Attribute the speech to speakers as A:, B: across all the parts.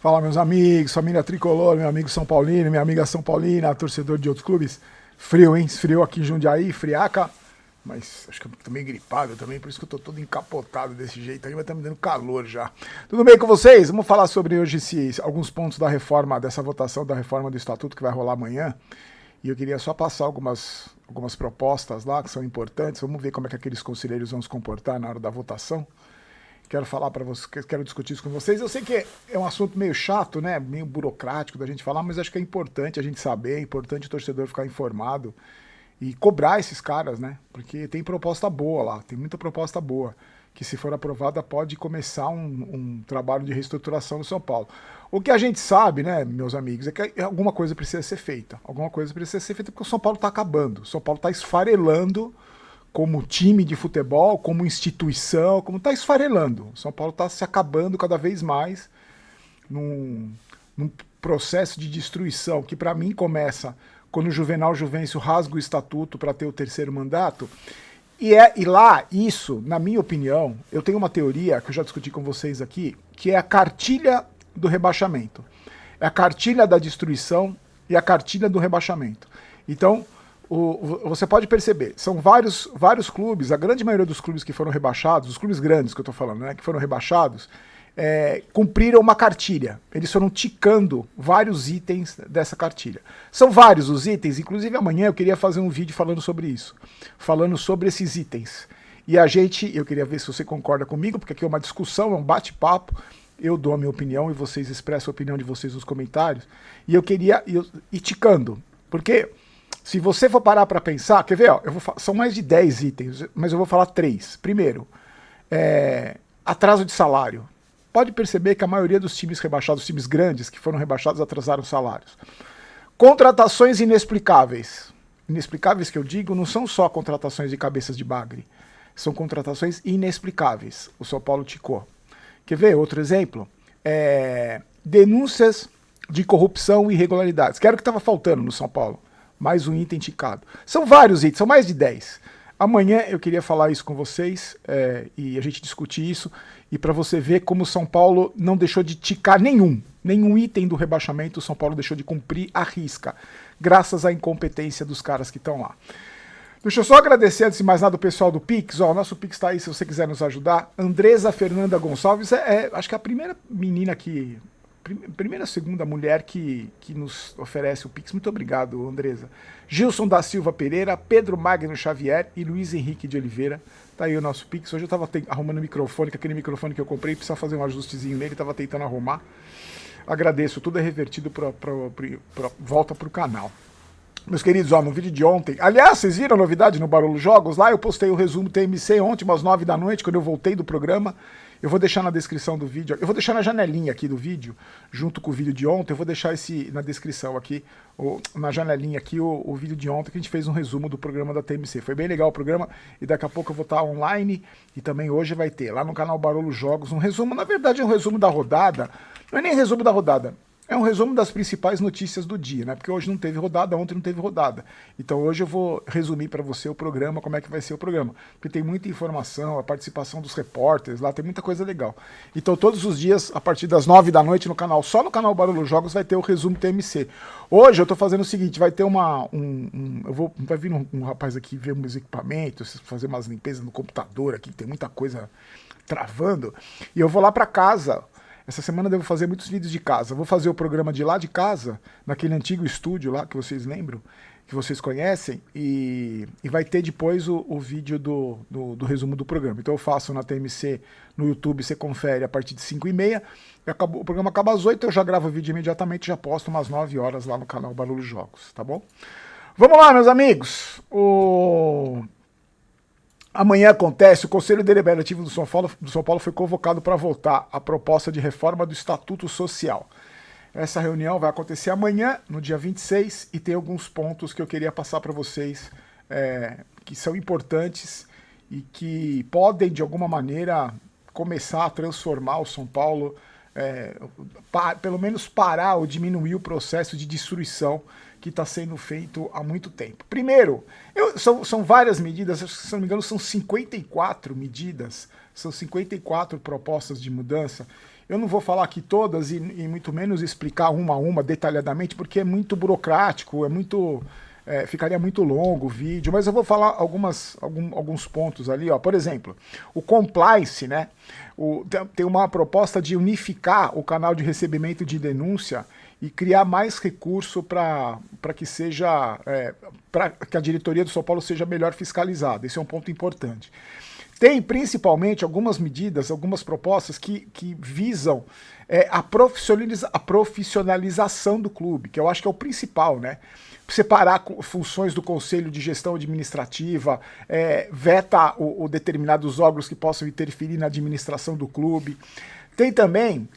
A: Fala, meus amigos, família tricolor, meu amigo São Paulino, minha amiga São Paulina, torcedor de outros clubes. Frio, hein? Esfriou aqui em Jundiaí, friaca. Mas acho que eu tô meio gripado também, por isso que eu tô todo encapotado desse jeito aí, mas tá me dando calor já. Tudo bem com vocês? Vamos falar sobre hoje alguns pontos da reforma, dessa votação da reforma do Estatuto que vai rolar amanhã. E eu queria só passar algumas propostas lá que são importantes. Vamos ver como é que aqueles conselheiros vão se comportar na hora da votação. Quero falar para vocês, quero discutir isso com vocês. Eu sei que é um assunto meio chato, né? Meio burocrático da gente falar, mas acho que é importante a gente saber, é importante o torcedor ficar informado e cobrar esses caras, né? Porque tem proposta boa lá, tem muita proposta boa, que se for aprovada pode começar um trabalho de reestruturação no São Paulo. O que a gente sabe, né, meus amigos, é que alguma coisa precisa ser feita. Alguma coisa precisa ser feita porque o São Paulo está acabando. O São Paulo está esfarelando como time de futebol, como instituição, como está esfarelando. O São Paulo está se acabando cada vez mais num processo de destruição que para mim começa quando o Juvenal Juvencio rasga o estatuto para ter o terceiro mandato. E lá, isso, na minha opinião, eu tenho uma teoria que eu já discuti com vocês aqui, que é a cartilha do rebaixamento. É a cartilha da destruição e a cartilha do rebaixamento. Então, você pode perceber, são vários clubes, a grande maioria dos clubes que foram rebaixados, os clubes grandes que eu tô falando, né, que foram rebaixados, cumpriram uma cartilha. Eles foram ticando vários itens dessa cartilha. São vários os itens, inclusive amanhã eu queria fazer um vídeo falando sobre isso, falando sobre esses itens. E eu queria ver se você concorda comigo, porque aqui é uma discussão, é um bate-papo, eu dou a minha opinião e vocês expressam a opinião de vocês nos comentários, e eu queria ir ticando, porque se você for parar para pensar, quer ver, ó, são mais de 10 itens, mas eu vou falar 3. Primeiro, atraso de salário. Pode perceber que a maioria dos times rebaixados, os times grandes que foram rebaixados, atrasaram salários. Contratações inexplicáveis. Inexplicáveis que eu digo não são só contratações de cabeças de bagre, são contratações inexplicáveis. O São Paulo ticou. Quer ver outro exemplo? Denúncias de corrupção e irregularidades, que era o que estava faltando no São Paulo. Mais um item ticado. São vários itens, são mais de 10. Amanhã eu queria falar isso com vocês e a gente discutir isso e para você ver como o São Paulo não deixou de ticar nenhum item do rebaixamento, o São Paulo deixou de cumprir a risca, graças à incompetência dos caras que estão lá. Deixa eu só agradecer, antes de mais nada, o pessoal do Pix. Ó, o nosso Pix está aí se você quiser nos ajudar. Andresa Fernanda Gonçalves acho que é a primeira menina que... Primeira, segunda mulher que nos oferece o Pix. Muito obrigado, Andresa. Gilson da Silva Pereira, Pedro Magno Xavier e Luiz Henrique de Oliveira. Tá aí o nosso Pix. Hoje eu tava arrumando o microfone, que aquele microfone que eu comprei, precisa fazer um ajustezinho nele, tava tentando arrumar. Agradeço, tudo é revertido volta pro canal. Meus queridos, ó, no vídeo de ontem... Aliás, vocês viram a novidade no Barulho Jogos? Lá eu postei o resumo TMC ontem, umas 9 da noite, quando eu voltei do programa. Eu vou deixar na descrição do vídeo, eu vou deixar na janelinha aqui do vídeo, junto com o vídeo de ontem, eu vou deixar na descrição aqui, na janelinha aqui, o vídeo de ontem, que a gente fez um resumo do programa da TMC. Foi bem legal o programa, e daqui a pouco eu vou estar online, e também hoje vai ter, lá no canal Barulho Jogos, um resumo, na verdade é um resumo da rodada, não é nem resumo da rodada, é um resumo das principais notícias do dia, né? Porque hoje não teve rodada, ontem não teve rodada. Então hoje eu vou resumir para você o programa, como é que vai ser o programa. Porque tem muita informação, a participação dos repórteres lá, tem muita coisa legal. Então todos os dias, a partir das 9 da noite no canal, só no canal Barulho Jogos vai ter o resumo TMC. Hoje eu tô fazendo o seguinte, vai ter vai vir um rapaz aqui ver meus equipamentos, fazer umas limpezas no computador aqui, tem muita coisa travando. E eu vou lá para casa. Essa semana eu devo fazer muitos vídeos de casa. Vou fazer o programa de lá de casa, naquele antigo estúdio lá que vocês lembram, que vocês conhecem, e vai ter depois o vídeo do resumo do programa. Então eu faço na TMC, no YouTube, você confere a partir de 5h30. O programa acaba às 8h, eu já gravo o vídeo imediatamente, já posto umas 9 horas lá no canal Barulho Jogos, tá bom? Vamos lá, meus amigos! Amanhã acontece, o Conselho Deliberativo do São Paulo foi convocado para votar a proposta de reforma do Estatuto Social. Essa reunião vai acontecer amanhã, no dia 26, e tem alguns pontos que eu queria passar para vocês que são importantes e que podem, de alguma maneira, começar a transformar o São Paulo, pelo menos parar ou diminuir o processo de destruição que está sendo feito há muito tempo. Primeiro, são várias medidas, se não me engano são 54 medidas, são 54 propostas de mudança, Eu não vou falar aqui todas e muito menos explicar uma a uma detalhadamente, porque é muito burocrático, ficaria muito longo o vídeo, mas eu vou falar alguns pontos ali, ó. Por exemplo, o compliance, né? Tem uma proposta de unificar o canal de recebimento de denúncia e criar mais recurso para que para que a diretoria do São Paulo seja melhor fiscalizada. Esse é um ponto importante. Tem principalmente algumas medidas, algumas propostas que visam a profissionalização do clube, que eu acho que é o principal, né? Separar funções do Conselho de Gestão Administrativa, veta determinados órgãos que possam interferir na administração do clube. Tem também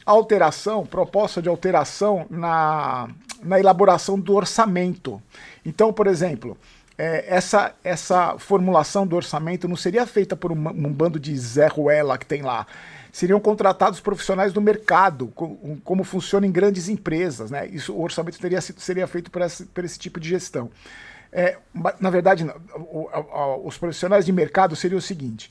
A: proposta de alteração na elaboração do orçamento. Então, por exemplo, essa formulação do orçamento não seria feita por um bando de Zé Ruela que tem lá. Seriam contratados profissionais do mercado, como funciona em grandes empresas, né? O orçamento seria feito por esse tipo de gestão. Na verdade, os profissionais de mercado seriam o seguinte: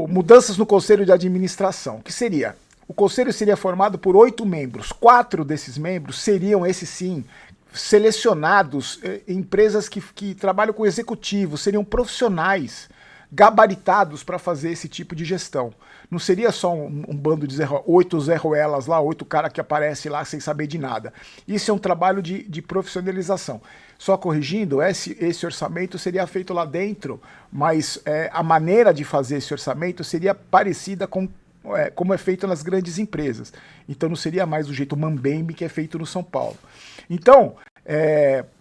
A: mudanças no Conselho de Administração, que seria: o Conselho seria formado por 8 membros, 4 desses membros seriam, esses sim, selecionados empresas que trabalham com executivos, seriam profissionais gabaritados para fazer esse tipo de gestão. Não seria só um bando de 8 Zé Ruelas lá, 8 caras que aparecem lá sem saber de nada. Isso é um trabalho de profissionalização. Só corrigindo, esse orçamento seria feito lá dentro, mas a maneira de fazer esse orçamento seria parecida com como é feito nas grandes empresas. Então não seria mais do jeito mambembe que é feito no São Paulo. Então,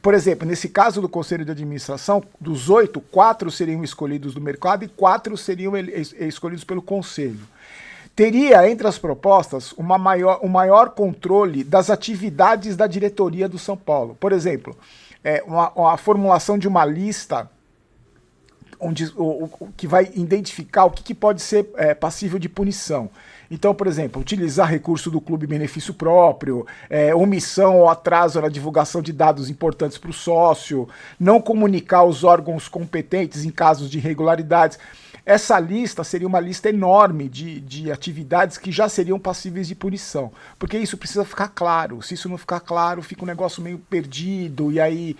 A: por exemplo, nesse caso do Conselho de Administração, dos 8, 4 seriam escolhidos do mercado e 4 seriam escolhidos pelo Conselho. Teria, entre as propostas, um maior controle das atividades da diretoria do São Paulo. Por exemplo, a formulação de uma lista que vai identificar o que pode ser passível de punição. Então, por exemplo, utilizar recurso do clube em benefício próprio, omissão ou atraso na divulgação de dados importantes para o sócio, não comunicar aos órgãos competentes em casos de irregularidades. Essa lista seria uma lista enorme de atividades que já seriam passíveis de punição, porque isso precisa ficar claro. Se isso não ficar claro, fica um negócio meio perdido, e aí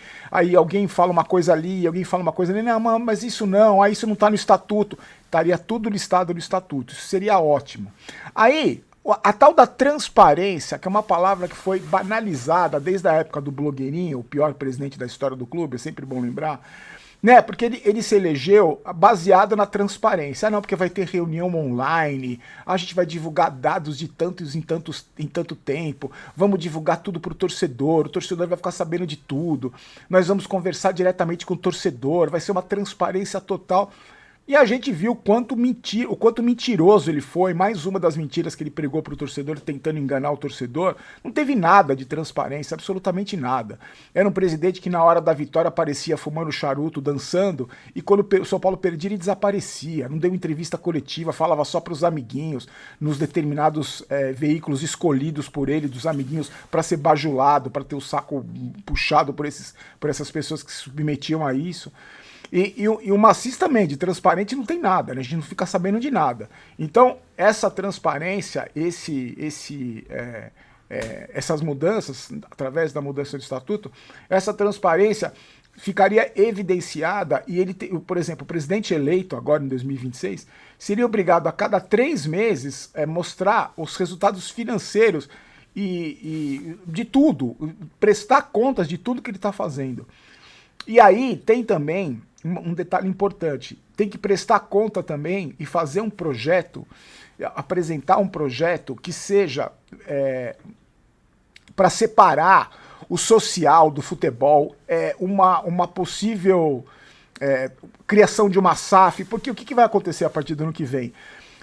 A: alguém fala uma coisa ali, alguém fala uma coisa ali, não, mas isso não está no estatuto. Estaria tudo listado no estatuto, isso seria ótimo. Aí, a tal da transparência, que é uma palavra que foi banalizada desde a época do blogueirinho, o pior presidente da história do clube, é sempre bom lembrar, né? Porque ele se elegeu baseado na transparência. Não, porque vai ter reunião online, a gente vai divulgar dados de tantos em tanto tempo, vamos divulgar tudo para o torcedor vai ficar sabendo de tudo, nós vamos conversar diretamente com o torcedor, vai ser uma transparência total. E a gente viu o quanto mentiroso ele foi. Mais uma das mentiras que ele pregou para o torcedor, tentando enganar o torcedor. Não teve nada de transparência, absolutamente nada. Era um presidente que na hora da vitória aparecia fumando charuto, dançando, e quando o São Paulo perdia ele desaparecia. Não deu entrevista coletiva, falava só para os amiguinhos, nos determinados veículos escolhidos por ele, dos amiguinhos, para ser bajulado, para ter o saco puxado por essas pessoas que se submetiam a isso. E o Macis também, de transparente, não tem nada, né? A gente não fica sabendo de nada. Então, essa transparência, essas mudanças, através da mudança do estatuto, essa transparência ficaria evidenciada e por exemplo, o presidente eleito agora em 2026 seria obrigado a cada 3 meses mostrar os resultados financeiros e de tudo, prestar contas de tudo que ele está fazendo. E aí tem também um detalhe importante, tem que prestar conta também e fazer um projeto, apresentar um projeto que seja para separar o social do futebol, uma possível criação de uma SAF, porque o que vai acontecer a partir do ano que vem?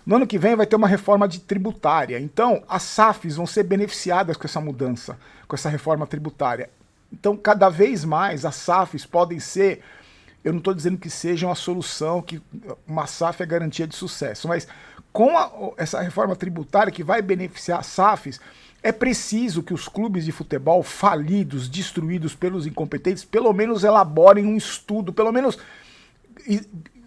A: No ano que vem vai ter uma reforma tributária, então as SAFs vão ser beneficiadas com essa mudança, com essa reforma tributária. Então cada vez mais as SAFs podem ser, eu não estou dizendo que sejam a solução, que uma SAF é garantia de sucesso, mas com essa reforma tributária que vai beneficiar as SAFs, é preciso que os clubes de futebol falidos, destruídos pelos incompetentes, pelo menos elaborem um estudo, pelo menos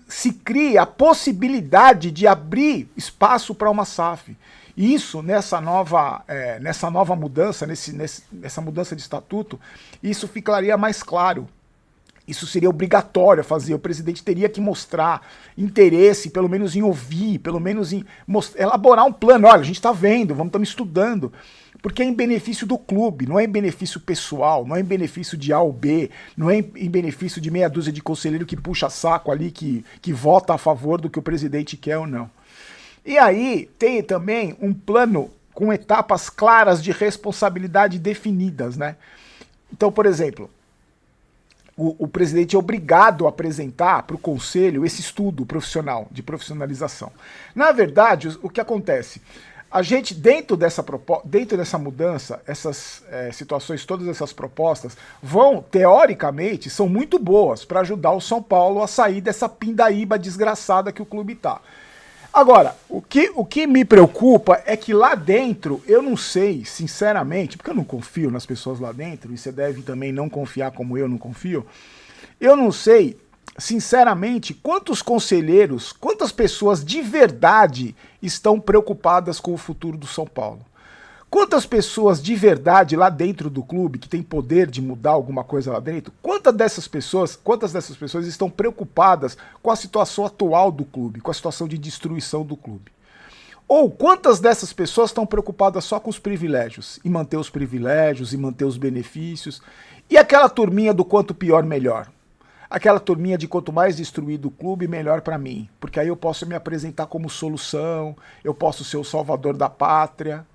A: se crie a possibilidade de abrir espaço para uma SAF. E isso, nessa nova mudança, nessa mudança de estatuto, isso ficaria mais claro. Isso seria obrigatório a fazer. O presidente teria que mostrar interesse, pelo menos em ouvir, pelo menos em elaborar um plano. Olha, a gente está vendo, estamos estudando. Porque é em benefício do clube, não é em benefício pessoal, não é em benefício de A ou B, não é em benefício de meia dúzia de conselheiro que puxa saco ali, que vota a favor do que o presidente quer ou não. E aí tem também um plano com etapas claras de responsabilidade definidas, né? Então, por exemplo, o presidente é obrigado a apresentar para o conselho esse estudo profissional, de profissionalização. Na verdade, o que acontece? A gente, dentro dessa mudança, essas situações, todas essas propostas, teoricamente, são muito boas para ajudar o São Paulo a sair dessa pindaíba desgraçada que o clube está. Agora, o que me preocupa é que lá dentro, eu não sei, sinceramente, porque eu não confio nas pessoas lá dentro, e você deve também não confiar como eu não confio, eu não sei, sinceramente, quantos conselheiros, quantas pessoas de verdade estão preocupadas com o futuro do São Paulo. Quantas pessoas de verdade lá dentro do clube, que tem poder de mudar alguma coisa lá dentro, quantas dessas pessoas estão preocupadas com a situação atual do clube, com a situação de destruição do clube? Ou quantas dessas pessoas estão preocupadas só com os privilégios, e manter os privilégios, e manter os benefícios, e aquela turminha do quanto pior, melhor? Aquela turminha de quanto mais destruído o clube, melhor para mim, porque aí eu posso me apresentar como solução, eu posso ser o salvador da pátria.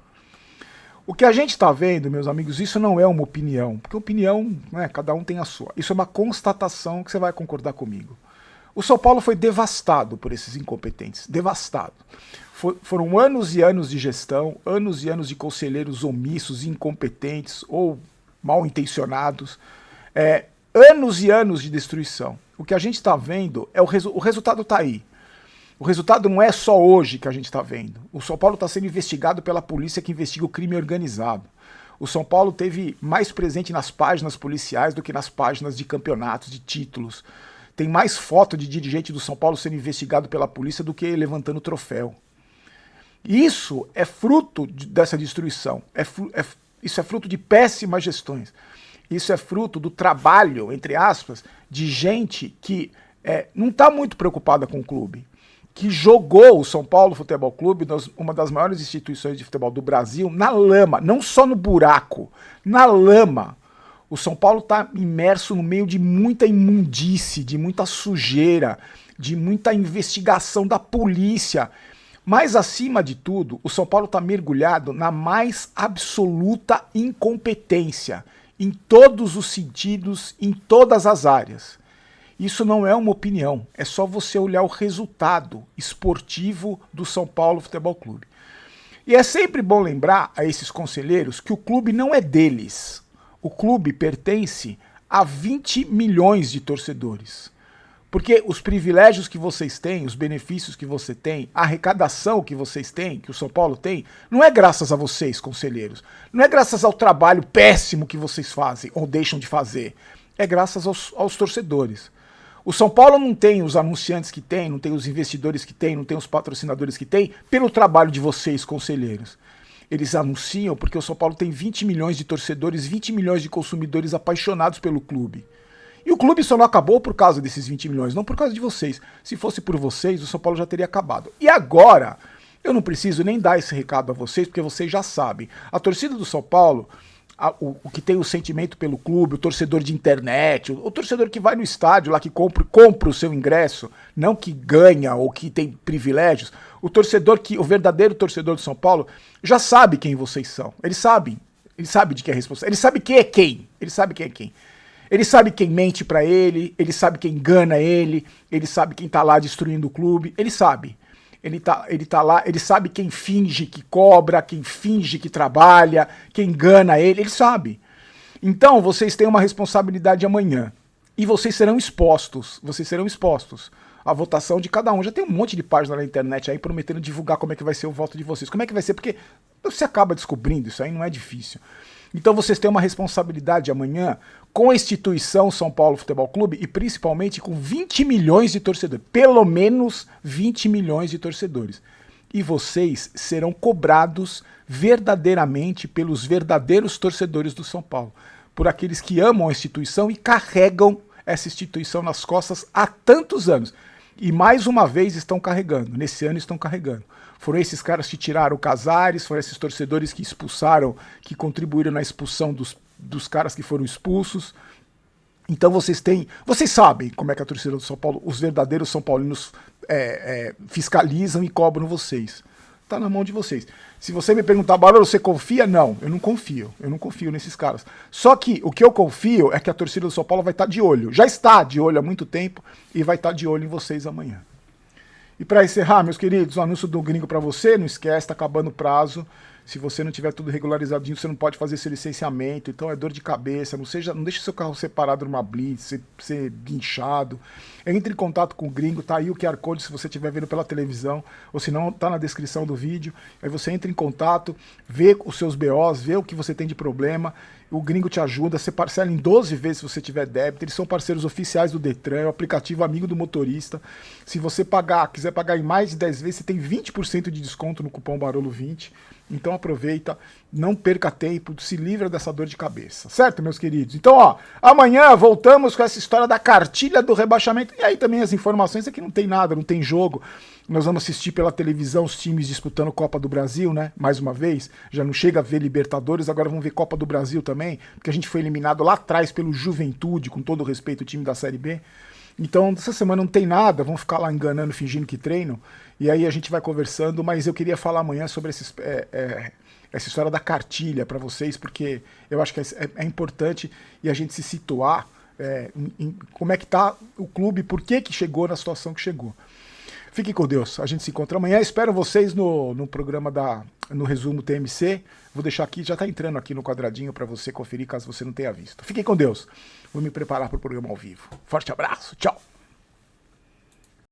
A: O que a gente está vendo, meus amigos, isso não é uma opinião, porque opinião, né, cada um tem a sua. Isso é uma constatação que você vai concordar comigo. O São Paulo foi devastado por esses incompetentes, devastado. Foram anos e anos de gestão, anos e anos de conselheiros omissos, incompetentes ou mal intencionados, anos e anos de destruição. O que a gente está vendo, o resultado está aí. O resultado não é só hoje que a gente está vendo. O São Paulo está sendo investigado pela polícia que investiga o crime organizado. O São Paulo teve mais presente nas páginas policiais do que nas páginas de campeonatos, de títulos. Tem mais foto de dirigente do São Paulo sendo investigado pela polícia do que levantando troféu. Isso é fruto dessa destruição. Isso é fruto de péssimas gestões. Isso é fruto do trabalho, entre aspas, de gente que não está muito preocupada com o clube, que jogou o São Paulo Futebol Clube, uma das maiores instituições de futebol do Brasil, na lama, não só no buraco, na lama. O São Paulo está imerso no meio de muita imundície, de muita sujeira, de muita investigação da polícia. Mas, acima de tudo, o São Paulo está mergulhado na mais absoluta incompetência, em todos os sentidos, em todas as áreas. Isso não é uma opinião, é só você olhar o resultado esportivo do São Paulo Futebol Clube. E é sempre bom lembrar a esses conselheiros que o clube não é deles. O clube pertence a 20 milhões de torcedores. Porque os privilégios que vocês têm, os benefícios que você tem, a arrecadação que vocês têm, que o São Paulo tem, não é graças a vocês, conselheiros. Não é graças ao trabalho péssimo que vocês fazem ou deixam de fazer. É graças aos torcedores. O São Paulo não tem os anunciantes que tem, não tem os investidores que tem, não tem os patrocinadores que tem, pelo trabalho de vocês, conselheiros. Eles anunciam porque o São Paulo tem 20 milhões de torcedores, 20 milhões de consumidores apaixonados pelo clube. E o clube só não acabou por causa desses 20 milhões, não por causa de vocês. Se fosse por vocês, o São Paulo já teria acabado. E agora, eu não preciso nem dar esse recado a vocês, porque vocês já sabem. A torcida do São Paulo, o que tem o sentimento pelo clube, o torcedor de internet, o torcedor que vai no estádio lá, que compra o seu ingresso, não que ganha ou que tem privilégios, o verdadeiro torcedor do São Paulo já sabe quem vocês são. Eles sabem de quem é responsável, ele sabe quem é quem, ele sabe quem é quem. Ele sabe quem mente pra ele sabe quem engana ele sabe quem tá lá destruindo o clube, ele sabe. Ele tá lá, ele sabe quem finge que cobra, quem finge que trabalha, quem engana ele sabe. Então, vocês têm uma responsabilidade amanhã. E vocês serão expostos. A votação de cada um. Já tem um monte de página na internet aí prometendo divulgar como é que vai ser o voto de vocês. Como é que vai ser? Porque você acaba descobrindo, isso aí não é difícil. Então vocês têm uma responsabilidade amanhã com a instituição São Paulo Futebol Clube e principalmente com 20 milhões de torcedores. Pelo menos 20 milhões de torcedores. e vocês serão cobrados verdadeiramente pelos verdadeiros torcedores do São Paulo, por aqueles que amam a instituição e carregam essa instituição nas costas há tantos anos. E mais uma vez estão carregando, nesse ano estão carregando. Foram esses caras que tiraram o Casares, foram esses torcedores que expulsaram, que contribuíram na expulsão dos caras que foram expulsos. Então vocês sabem como é que a torcida do São Paulo, os verdadeiros São Paulinos fiscalizam e cobram vocês. Tá na mão de vocês. Se você me perguntar, Barolo, você confia? Não, eu não confio. Eu não confio nesses caras. Só que o que eu confio é que a torcida do São Paulo vai estar de olho. Já está de olho há muito tempo e vai estar de olho em vocês amanhã. E para encerrar, meus queridos, o anúncio do gringo para você, não esquece, está acabando o prazo. Se você não tiver tudo regularizadinho, você não pode fazer seu licenciamento, então é dor de cabeça, não deixe seu carro separado numa blitz, ser guinchado. Entre em contato com o gringo, tá aí o QR Code se você estiver vendo pela televisão, ou se não, tá na descrição do vídeo. Aí você entra em contato, vê os seus BOs, vê o que você tem de problema, o gringo te ajuda, você parcela em 12 vezes se você tiver débito, eles são parceiros oficiais do Detran, é o aplicativo amigo do motorista. Se você quiser pagar em mais de 10 vezes, você tem 20% de desconto no cupom Barolo20. Então aproveita, não perca tempo, se livra dessa dor de cabeça, certo, meus queridos? Então, ó, amanhã voltamos com essa história da cartilha do rebaixamento, e aí também as informações é que não tem nada, não tem jogo. Nós vamos assistir pela televisão os times disputando Copa do Brasil, né? Mais uma vez, já não chega a ver Libertadores, agora vamos ver Copa do Brasil também, porque a gente foi eliminado lá atrás pelo Juventude, com todo o respeito, o time da Série B. Então, essa semana não tem nada, vão ficar lá enganando, fingindo que treinam, e aí a gente vai conversando, mas eu queria falar amanhã sobre essa história da cartilha para vocês, porque eu acho que é importante e a gente se situar em como é que tá o clube, por que chegou na situação que chegou. Fiquem com Deus, a gente se encontra amanhã, espero vocês no programa no resumo TMC, vou deixar aqui, já está entrando aqui no quadradinho para você conferir caso você não tenha visto. Fiquem com Deus, vou me preparar para o programa ao vivo. Forte abraço, tchau!